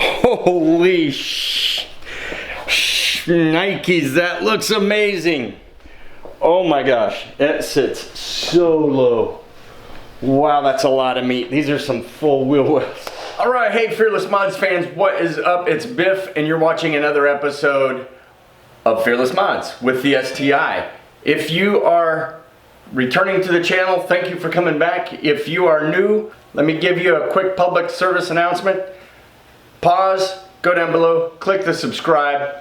Holy Nikes, that looks amazing. Oh my gosh, it sits so low. Wow, that's a lot of meat. These are some full wheel wells. All right, hey Fearless Mods fans, what is up? It's Biff, and you're watching another episode of Fearless Mods with the STi. If you are returning to the channel, thank you for coming back. If you are new, let me give you a quick public service announcement. Pause, go down below, click the subscribe,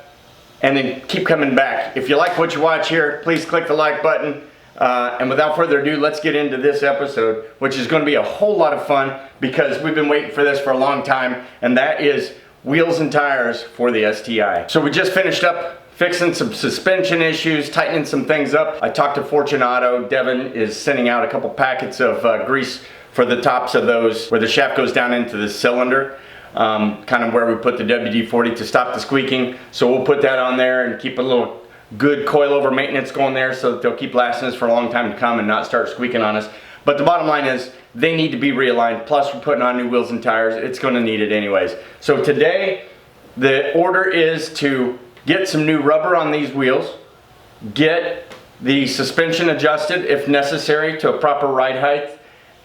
and then keep coming back. If you like what you watch here, please click the like button. And without further ado, let's get into this episode, which is going to be a whole lot of fun because we've been waiting for this for a long time, and that is wheels and tires for the STi. So we just finished up fixing some suspension issues, tightening some things up. I talked to Fortunato. Devin is sending out a couple packets of grease for the tops of those where the shaft goes down into the cylinder. Kind of where we put the WD-40 to stop the squeaking. So we'll put that on there and keep a little good coilover maintenance going there so that they'll keep lasting us for a long time to come and not start squeaking on us. But the bottom line is they need to be realigned. Plus we're putting on new wheels and tires. It's going to need it anyways. So today the order is to get some new rubber on these wheels, get the suspension adjusted if necessary to a proper ride height,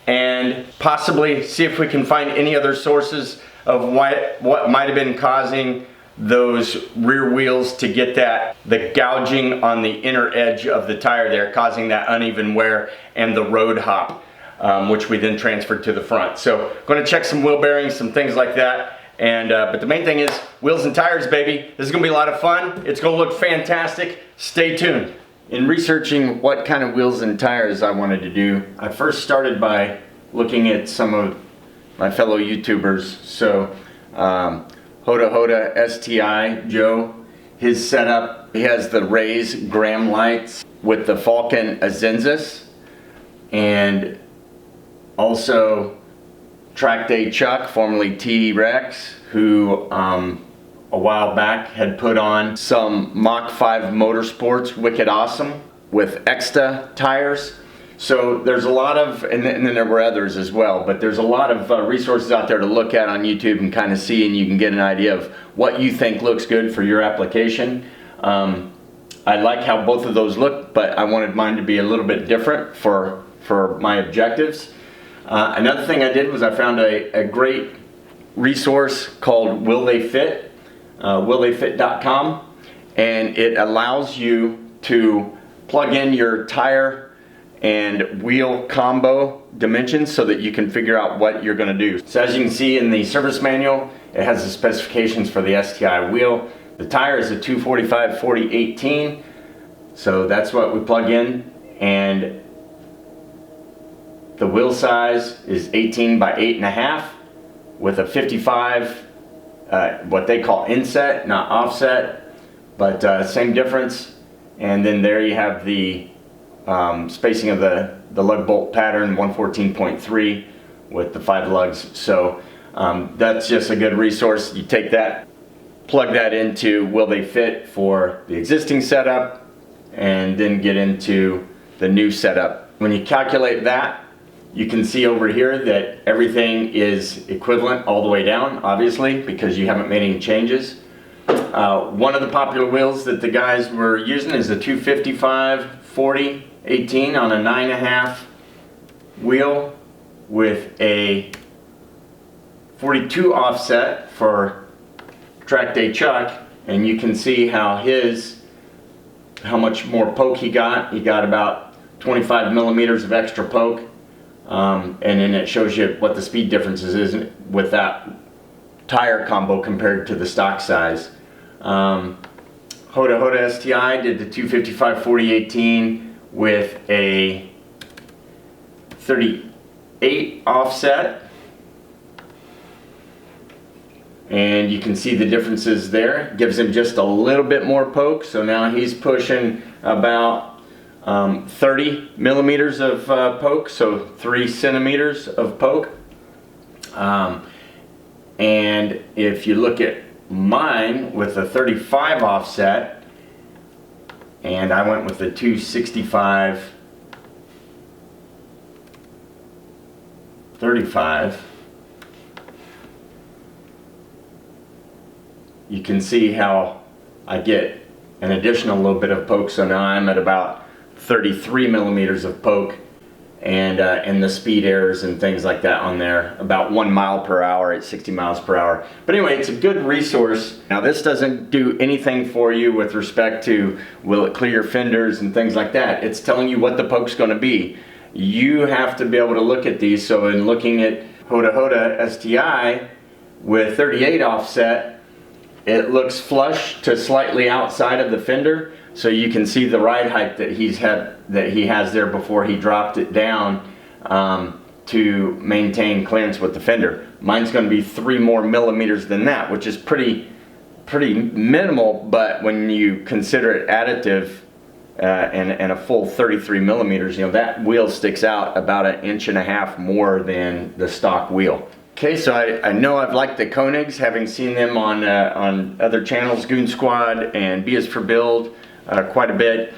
and possibly see if we can find any other sources of what might have been causing those rear wheels to get the gouging on the inner edge of the tire there, causing that uneven wear and the road hop, which we then transferred to the front. So going to check some wheel bearings, some things like that. And but the main thing is wheels and tires, baby. This is going to be a lot of fun. It's going to look fantastic. Stay tuned. In researching what kind of wheels and tires I wanted to do, I first started by looking at some of my fellow YouTubers. So Hoda STi, Joe, his setup, he has the Rays Graham lights with the Falcon Azenzis, and also Track Day Chuck, formerly T-Rex, who a while back had put on some Mach 5 Motorsports Wicked Awesome with Exta tires. So there's a lot of, and then there were others as well, but there's a lot of resources out there to look at on YouTube and kind of see, and you can get an idea of what you think looks good for your application. I like how both of those look, but I wanted mine to be a little bit different for my objectives. Another thing I did was I found a great resource called Will They Fit, willtheyfit.com, and it allows you to plug in your tire and wheel combo dimensions so that you can figure out what you're going to do. So as you can see in the service manual, it has the specifications for the STi wheel. The tire is a 245/40/18, so that's what we plug in, and the wheel size is 18 by 8.5 with a 55, what they call inset, not offset, but same difference. And then there you have the spacing of the lug bolt pattern, 114.3 with the 5 lugs. So that's just a good resource. You take that, plug that into Will They Fit for the existing setup, and then get into the new setup. When you calculate that, you can see over here that everything is equivalent all the way down, obviously, because you haven't made any changes. One of the popular wheels that the guys were using is the 255/40/18 on a 9.5 wheel with a 42 offset for Track Day Chuck, and you can see how much more poke he got. He got about 25 millimeters of extra poke, and then it shows you what the speed differences is with that tire combo compared to the stock size. Hoda STi did the 255/40/18 with a 38 offset, and you can see the differences there. Gives him just a little bit more poke, so now he's pushing about 30 millimeters of poke, so 3 centimeters of poke. And if you look at mine with a 35 offset, and I went with the 265/35, you can see how I get an additional little bit of poke. So now I'm at about 33 millimeters of poke, and the speed errors and things like that on there, about 1 mile per hour at 60 miles per hour. But anyway, it's a good resource. Now this doesn't do anything for you with respect to will it clear your fenders and things like that. It's telling you what the poke's going to be. You have to be able to look at these. So in looking at Hoda STi with 38 offset, it looks flush to slightly outside of the fender, so you can see the ride height that he has there before he dropped it down to maintain clearance with the fender. Mine's going to be 3 more millimeters than that, which is pretty minimal, but when you consider it additive and a full 33 millimeters, you know, that wheel sticks out about 1.5 inches more than the stock wheel. Okay, so I know I've liked the Königs, having seen them on other channels, Goon Squad and B is for Build, quite a bit.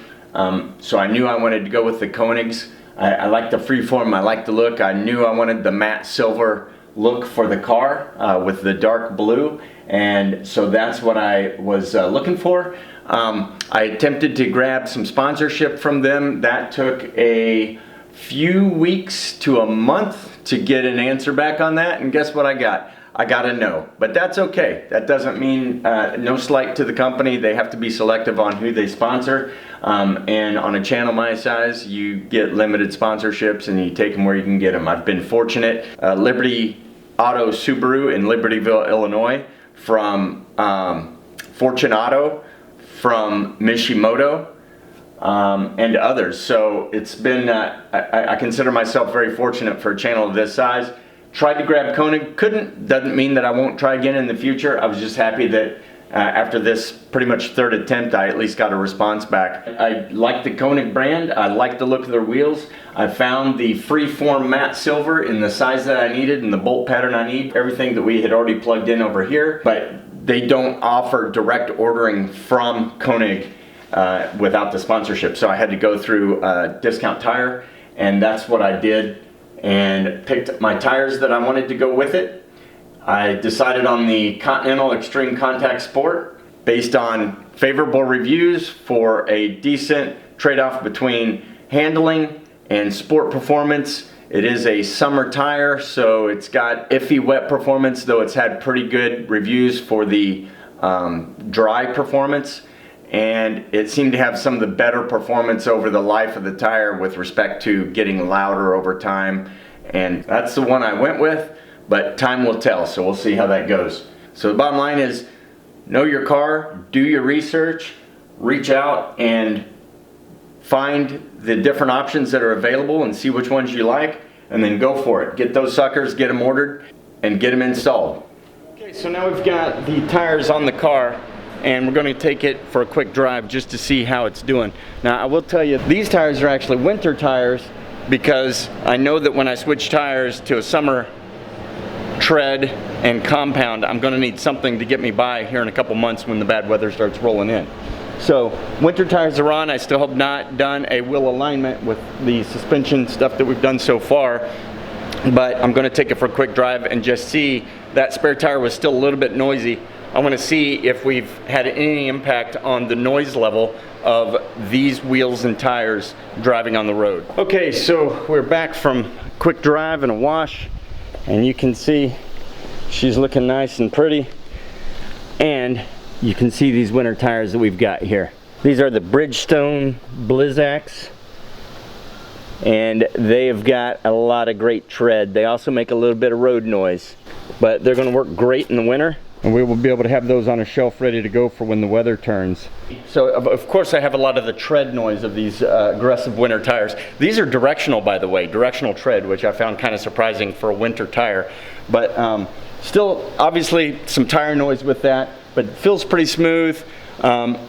So I knew I wanted to go with the Königs. I like the freeform, I like the look. I knew I wanted the matte silver look for the car with the dark blue, and so that's what I was looking for. I attempted to grab some sponsorship from them. That took a few weeks to a month to get an answer back on that, and guess what I got? I got a no, but that's okay. That doesn't mean no slight to the company. They have to be selective on who they sponsor, and on a channel my size, you get limited sponsorships and you take them where you can get them. I've been fortunate. Liberty Auto Subaru in Libertyville, Illinois, from Fortune Auto, from Mishimoto, and others. So it's been, I consider myself very fortunate for a channel of this size. Tried to grab König, couldn't. Doesn't mean that I won't try again in the future. I was just happy that after this pretty much third attempt, I at least got a response back. I like the König brand. I like the look of their wheels. I found the freeform matte silver in the size that I needed and the bolt pattern I need. Everything that we had already plugged in over here, but they don't offer direct ordering from König without the sponsorship. So I had to go through Discount Tire, and that's what I did, and picked my tires that I wanted to go with it. I decided on the Continental Extreme Contact Sport based on favorable reviews for a decent trade-off between handling and sport performance. It is a summer tire, so it's got iffy wet performance, though it's had pretty good reviews for the dry performance. And it seemed to have some of the better performance over the life of the tire with respect to getting louder over time. And that's the one I went with, but time will tell, so we'll see how that goes. So the bottom line is, know your car, do your research, reach out and find the different options that are available and see which ones you like, and then go for it. Get those suckers, get them ordered, and get them installed. Okay, so now we've got the tires on the car, and we're going to take it for a quick drive just to see how it's doing. Now I will tell you, these tires are actually winter tires because I know that when I switch tires to a summer tread and compound, I'm going to need something to get me by here in a couple months when the bad weather starts rolling in. So winter tires are on. I still have not done a wheel alignment with the suspension stuff that we've done so far, but I'm going to take it for a quick drive and just see. That spare tire was still a little bit noisy. I want to see if we've had any impact on the noise level of these wheels and tires driving on the road. Okay, so we're back from a quick drive and a wash, and you can see she's looking nice and pretty, and you can see these winter tires that we've got here. These are the Bridgestone Blizzaks, and they have got a lot of great tread. They also make a little bit of road noise, but they're going to work great in the winter, and we will be able to have those on a shelf ready to go for when the weather turns. So of course I have a lot of the tread noise of these aggressive winter tires. These are directional, by the way, directional tread, which I found kind of surprising for a winter tire, but still obviously some tire noise with that, but it feels pretty smooth.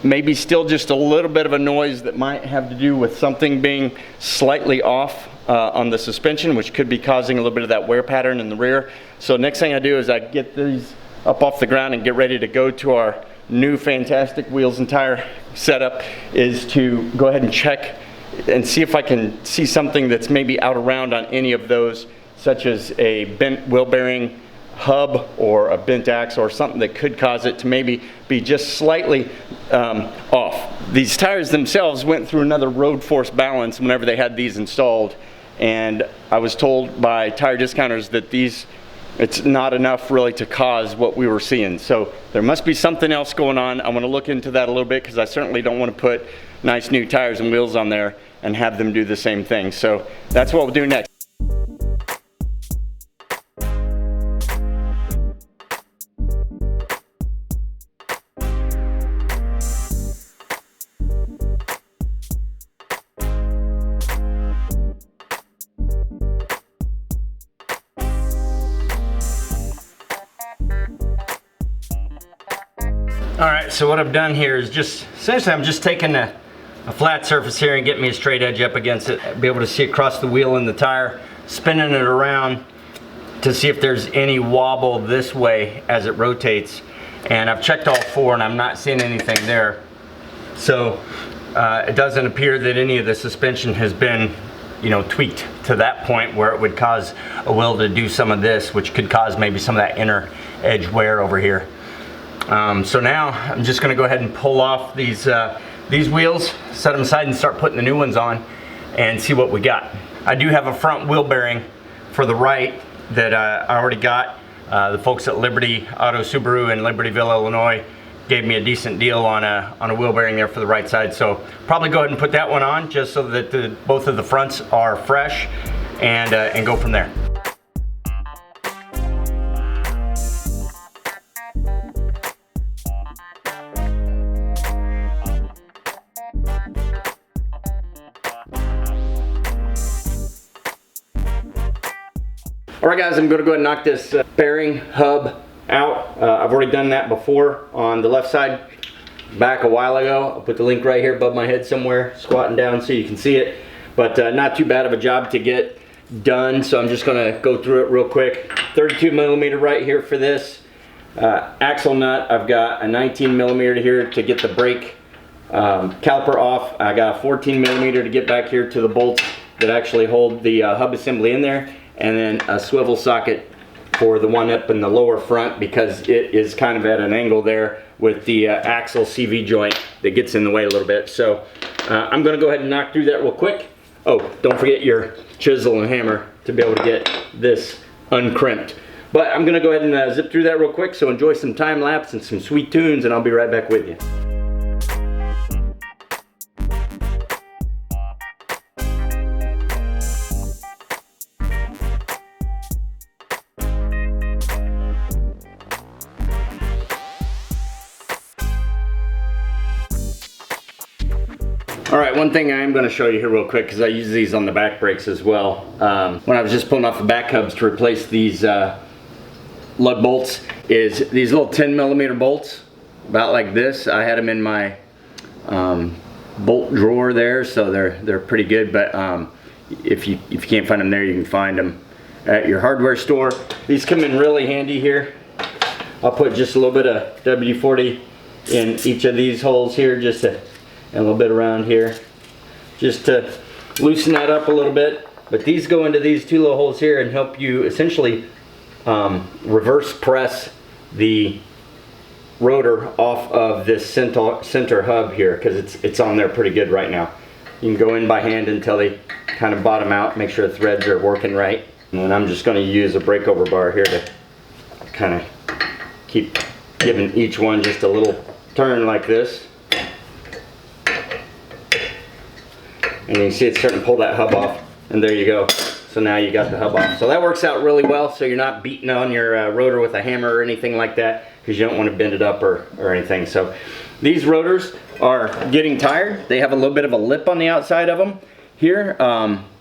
Maybe still just a little bit of a noise that might have to do with something being slightly off on the suspension, which could be causing a little bit of that wear pattern in the rear. So next thing I do is I get these up off the ground and get ready to go to our new fantastic wheels and tire setup, is to go ahead and check and see if I can see something that's maybe out around on any of those, such as a bent wheel bearing, hub or a bent axle or something that could cause it to maybe be just slightly off. These tires themselves went through another road force balance whenever they had these installed, and I was told by tire discounters that it's not enough really to cause what we were seeing. So there must be something else going on. I want to look into that a little bit because I certainly don't want to put nice new tires and wheels on there and have them do the same thing. So that's what we'll do next. All right, so what I've done here is essentially I'm just taking a flat surface here and getting me a straight edge up against it, be able to see across the wheel and the tire, spinning it around to see if there's any wobble this way as it rotates. And I've checked all four and I'm not seeing anything there. So it doesn't appear that any of the suspension has been, tweaked to that point where it would cause a wheel to do some of this, which could cause maybe some of that inner edge wear over here. So now I'm just going to go ahead and pull off these wheels, set them aside and start putting the new ones on and see what we got. I do have a front wheel bearing for the right that I already got. The folks at Liberty Auto Subaru in Libertyville, Illinois gave me a decent deal on a wheel bearing there for the right side. So probably go ahead and put that one on just so that both of the fronts are fresh and go from there. Alright guys, I'm going to go ahead and knock this bearing hub out. I've already done that before on the left side back a while ago. I'll put the link right here above my head somewhere, squatting down so you can see it. But not too bad of a job to get done, so I'm just going to go through it real quick. 32 millimeter right here for this. Axle nut, I've got a 19 millimeter here to get the brake caliper off. I got a 14 millimeter to get back here to the bolts that actually hold the hub assembly in there. And then a swivel socket for the one up in the lower front because it is kind of at an angle there with the axle CV joint that gets in the way a little bit. So I'm going to go ahead and knock through that real quick. Oh, don't forget your chisel and hammer to be able to get this uncrimped. But I'm going to go ahead and zip through that real quick, so enjoy some time lapse and some sweet tunes, and I'll be right back with you. Alright, one thing I am going to show you here real quick, because I use these on the back brakes as well. When I was just pulling off the back hubs to replace these lug bolts, is these little 10 millimeter bolts, about like this. I had them in my bolt drawer there, so they're pretty good. But if you can't find them there, you can find them at your hardware store. These come in really handy here. I'll put just a little bit of WD-40 in each of these holes here, and a little bit around here, just to loosen that up a little bit. But these go into these two little holes here and help you essentially reverse press the rotor off of this center hub here, because it's on there pretty good right now. You can go in by hand until they kind of bottom out, make sure the threads are working right. And then I'm just going to use a breakover bar here to kind of keep giving each one just a little turn like this. And you can see it's starting to pull that hub off, and there you go. So now you got the hub off. So that works out really well, so you're not beating on your rotor with a hammer or anything like that, because you don't want to bend it up or anything. So these rotors are getting tired. They have a little bit of a lip on the outside of them here,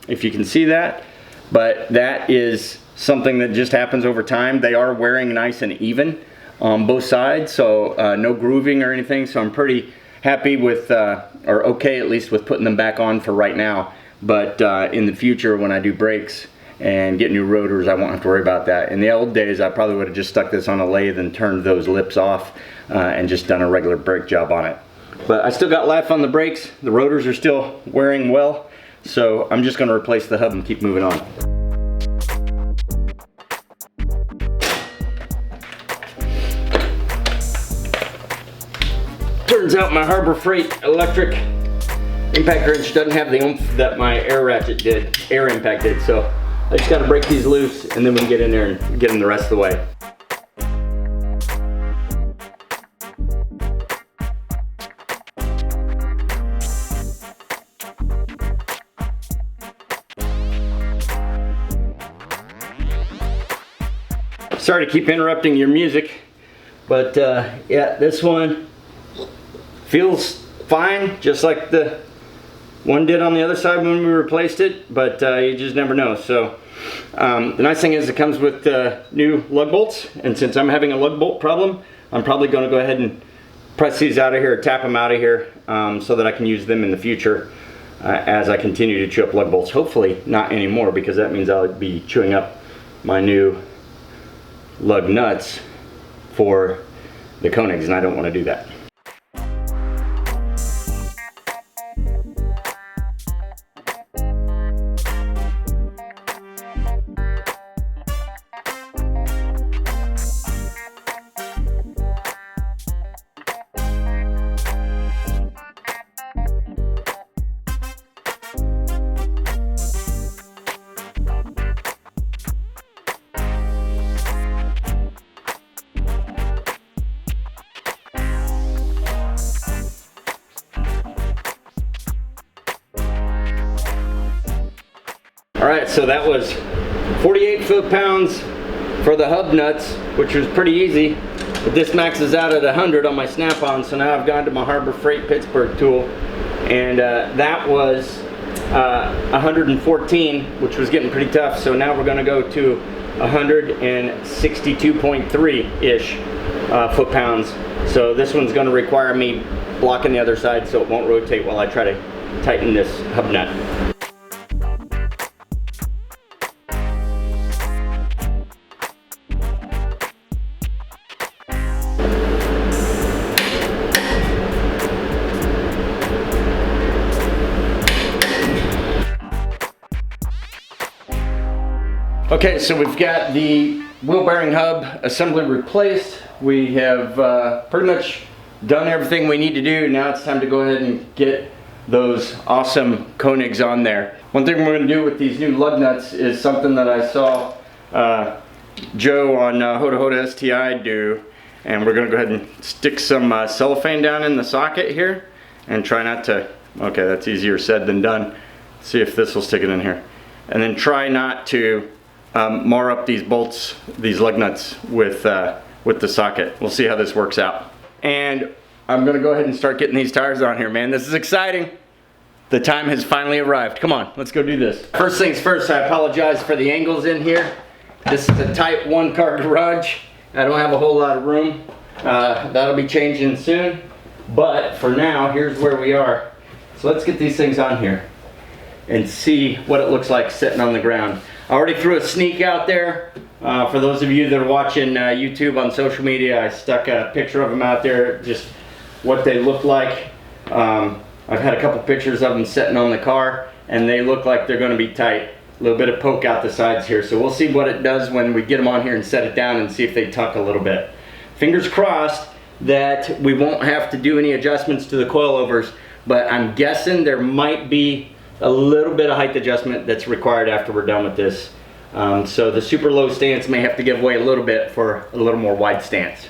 if you can see that. But that is something that just happens over time. They are wearing nice and even on both sides, so no grooving or anything. So I'm pretty happy with, or okay at least with putting them back on for right now. But in the future, when I do brakes and get new rotors, I won't have to worry about that. In the old days, I probably would have just stuck this on a lathe and turned those lips off and just done a regular brake job on it. But I still got life on the brakes. The rotors are still wearing well, so I'm just going to replace the hub and keep moving on. Turns out my Harbor Freight electric impact wrench doesn't have the oomph that my air ratchet did, air impact did. So I just gotta break these loose and then we can get in there and get them the rest of the way. Sorry to keep interrupting your music, but yeah, this one feels fine, just like the one did on the other side when we replaced it, but you just never know. So the nice thing is it comes with new lug bolts, and since I'm having a lug bolt problem, I'm probably going to go ahead and press these out of here, tap them out of here, so that I can use them in the future as I continue to chew up lug bolts. Hopefully not anymore, because that means I'll be chewing up my new lug nuts for the Königs, and I don't want to do that. Alright, so that was 48 foot-pounds for the hub nuts, which was pretty easy, but this maxes out at 100 on my snap-on, so now I've gone to my Harbor Freight Pittsburgh tool, and that was 114, which was getting pretty tough, so now we're going to go to 162.3-ish foot-pounds. So this one's going to require me blocking the other side so it won't rotate while I try to tighten this hub nut. Okay, so we've got the wheel bearing hub assembly replaced. We have pretty much done everything we need to do. Now it's time to go ahead and get those awesome Königs on there. One thing we're going to do with these new lug nuts is something that I saw Joe on Hoda Hoda STi do, and we're going to go ahead and stick some cellophane down in the socket here and try not to, okay, that's easier said than done. See if this will stick it in here. And then try not to mar up these bolts, these lug nuts with the socket. We'll see how this works out. And I'm gonna go ahead and start getting these tires on here, man. This is exciting. The time has finally arrived. Come on, let's go do this. First things first, I apologize for the angles in here. This is a tight one-car garage. I don't have a whole lot of room. That'll be changing soon. But for now, here's where we are. So let's get these things on here and see what it looks like sitting on the ground. I already threw a sneak out there. For those of you that are watching YouTube on social media, I stuck a picture of them out there, just what they look like. I've had a couple pictures of them sitting on the car, and they look like they're going to be tight. A little bit of poke out the sides here, so we'll see what it does when we get them on here and set it down and see if they tuck a little bit. Fingers crossed that we won't have to do any adjustments to the coilovers, but I'm guessing there might be a little bit of height adjustment that's required after we're done with this. So the super low stance may have to give way a little bit for a little more wide stance.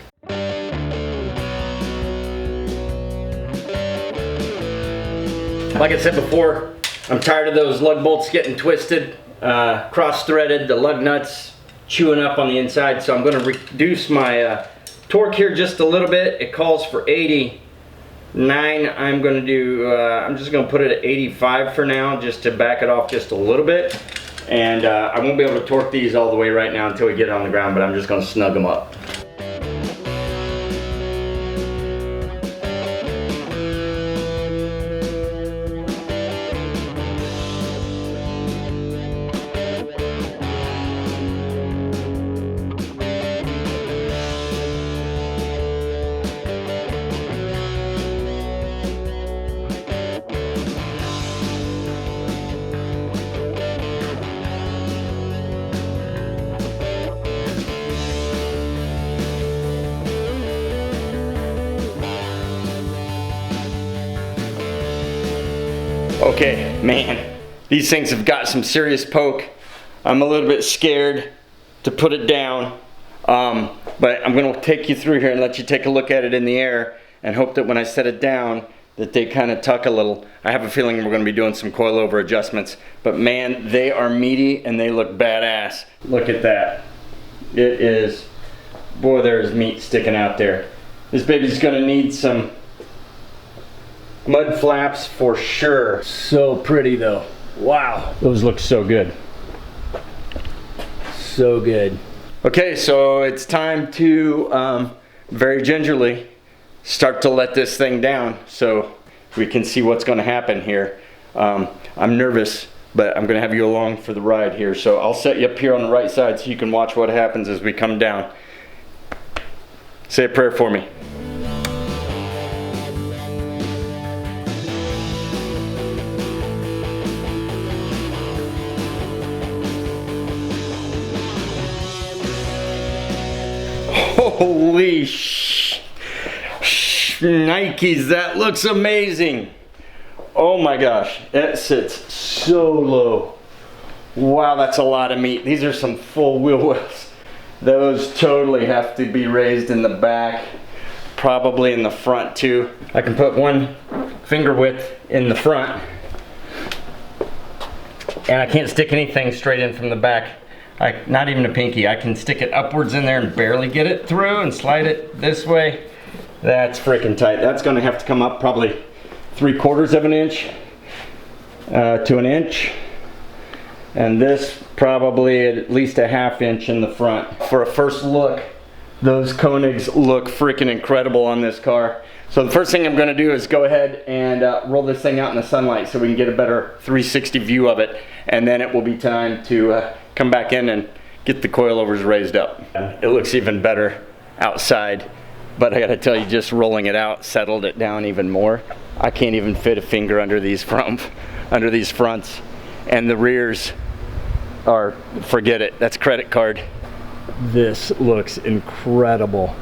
Like I said before, I'm tired of those lug bolts getting twisted, cross-threaded, the lug nuts chewing up on the inside, so I'm going to reduce my torque here just a little bit. It calls for 89. I'm going to do, I'm just going to put it at 85 for now, just to back it off just a little bit. And I won't be able to torque these all the way right now until we get it on the ground, but I'm just going to snug them up. Okay, man, these things have got some serious poke. I'm a little bit scared to put it down, but I'm gonna take you through here and let you take a look at it in the air and hope that when I set it down that they kind of tuck a little. I have a feeling we're gonna be doing some coilover adjustments, but man, they are meaty and they look badass. Look at that. It is, boy, there's meat sticking out there. This baby's gonna need some mud flaps for sure. So pretty though. Wow, those look so good. So good. Okay, so it's time to very gingerly start to let this thing down so we can see what's going to happen here. I'm nervous, but I'm going to have you along for the ride here. So I'll set you up here on the right side so you can watch what happens as we come down. Say a prayer for me. Holy Nikes, that looks amazing. Oh my gosh, it sits so low. Wow, that's a lot of meat. These are some full wheel wells. Those totally have to be raised in the back, probably in the front too. I can put one finger width in the front, and I can't stick anything straight in from the back. Not even a pinky. I can stick it upwards in there and barely get it through and slide it this way. That's freaking tight. That's gonna have to come up probably 3/4 of an inch to an inch. And this probably at least a 1/2 inch in the front. For a first look, those Königs look freaking incredible on this car. So the first thing I'm gonna do is go ahead and roll this thing out in the sunlight so we can get a better 360 view of it. And then it will be time to come back in and get the coilovers raised up. It looks even better outside, but I gotta tell you, just rolling it out settled it down even more. I can't even fit a finger under these fronts, and the rears are, forget it, that's credit card. This looks incredible.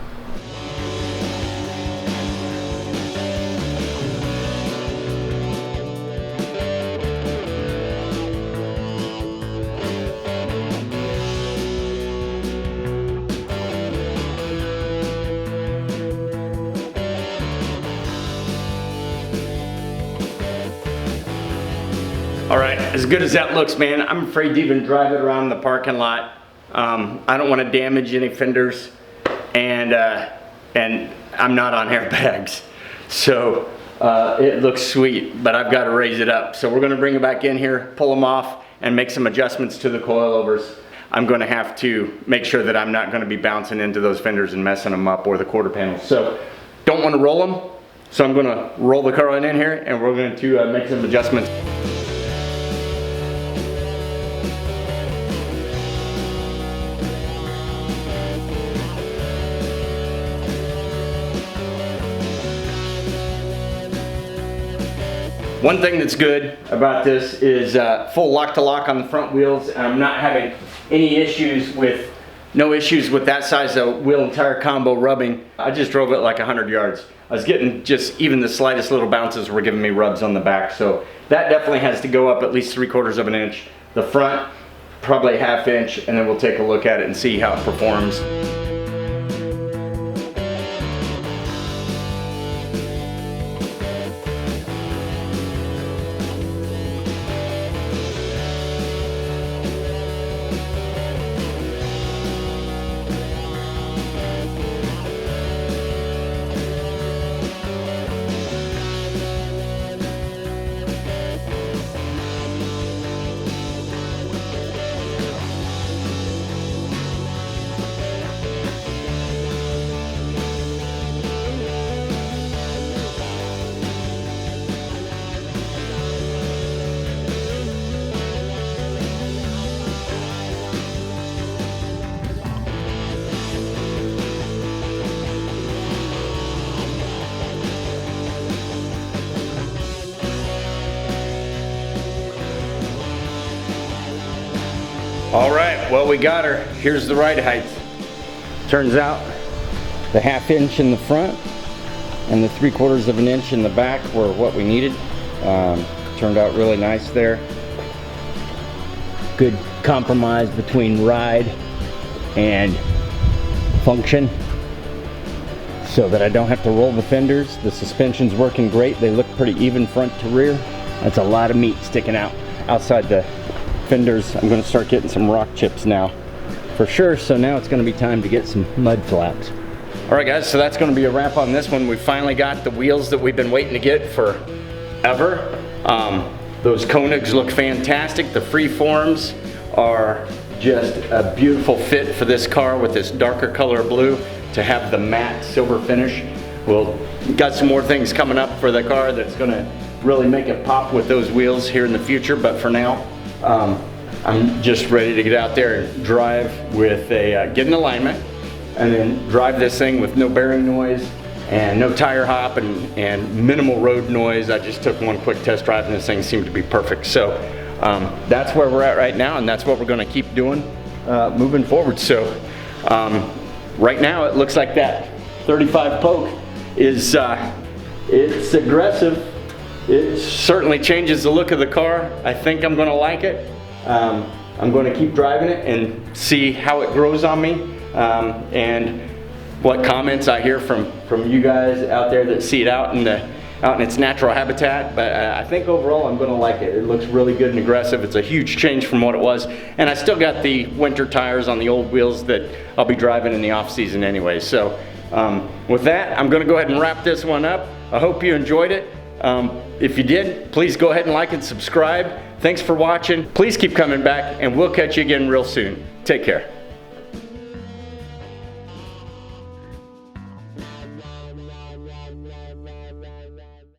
All right, as good as that looks, man, I'm afraid to even drive it around the parking lot. I don't want to damage any fenders, and I'm not on airbags. So it looks sweet, but I've got to raise it up. So we're gonna bring it back in here, pull them off, and make some adjustments to the coilovers. I'm gonna have to make sure that I'm not gonna be bouncing into those fenders and messing them up, or the quarter panels. So don't want to roll them. So I'm gonna roll the car in here, and we're going to make some adjustments. One thing that's good about this is full lock-to-lock on the front wheels, and I'm not having any issues with, no issues with that size of wheel and tire combo rubbing. I just drove it like 100 yards. I was getting just even the slightest little bounces were giving me rubs on the back, so that definitely has to go up at least 3/4 of an inch. The front, probably 1/2 inch, and then we'll take a look at it and see how it performs. All right, well, we got her. Here's the ride height. Turns out the 1/2 inch in the front and the 3/4 of an inch in the back were what we needed. turned out really nice there. Good compromise between ride and function, so that I don't have to roll the fenders. The suspension's working great. They look pretty even front to rear. That's a lot of meat sticking out outside the fenders. I'm going to start getting some rock chips now for sure. So now it's going to be time to get some mud flaps. All right guys, so that's going to be a wrap on this one. We finally got the wheels that we've been waiting to get forever. Those Königs look fantastic. The freeforms are just a beautiful fit for this car with this darker color blue to have the matte silver finish. We'll got some more things coming up for the car that's going to really make it pop with those wheels here in the future, but for now I'm just ready to get out there and drive with a get in alignment and then drive this thing with no bearing noise and no tire hop and minimal road noise. I just took one quick test drive and this thing seemed to be perfect. So that's where we're at right now, and that's what we're going to keep doing moving forward. So right now it looks like that 35 poke is it's aggressive. It certainly changes the look of the car. I think I'm going to like it. I'm going to keep driving it and see how it grows on me, and what comments I hear from you guys out there that see it out in its natural habitat. But I think overall I'm going to like it. It looks really good and aggressive. It's a huge change from what it was, and I still got the winter tires on the old wheels that I'll be driving in the off season anyway. So with that, I'm going to go ahead and wrap this one up. I hope you enjoyed it. If you did, please go ahead and like and subscribe. Thanks for watching. Please keep coming back, and we'll catch you again real soon. Take care.